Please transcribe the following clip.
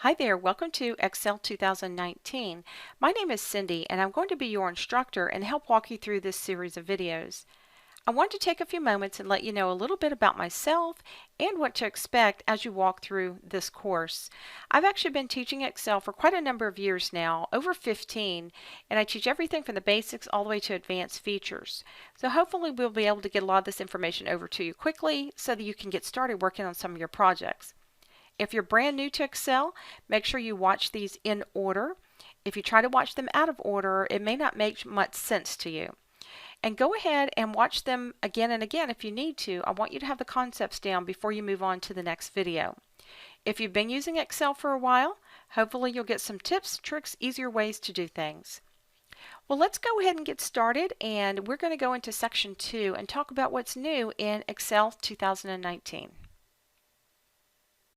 Hi there, welcome to Excel 2019. My name is Cindy and I'm going to be your instructor and help walk you through this series of videos. I want to take a few moments and let you know a little bit about myself and what to expect as you walk through this course. I've actually been teaching Excel for quite a number of years now, over 15, and I teach everything from the basics all the way to advanced features. So hopefully we'll be able to get a lot of this information over to you quickly so that you can get started working on some of your projects. If you're brand new to Excel, make sure you watch these in order. If you try to watch them out of order, it may not make much sense to you. And go ahead and watch them again and again if you need to. I want you to have the concepts down before you move on to the next video. If you've been using Excel for a while, hopefully you'll get some tips, tricks, easier ways to do things. Well, let's go ahead and get started, and we're going to go into section 2 and talk about what's new in Excel 2019.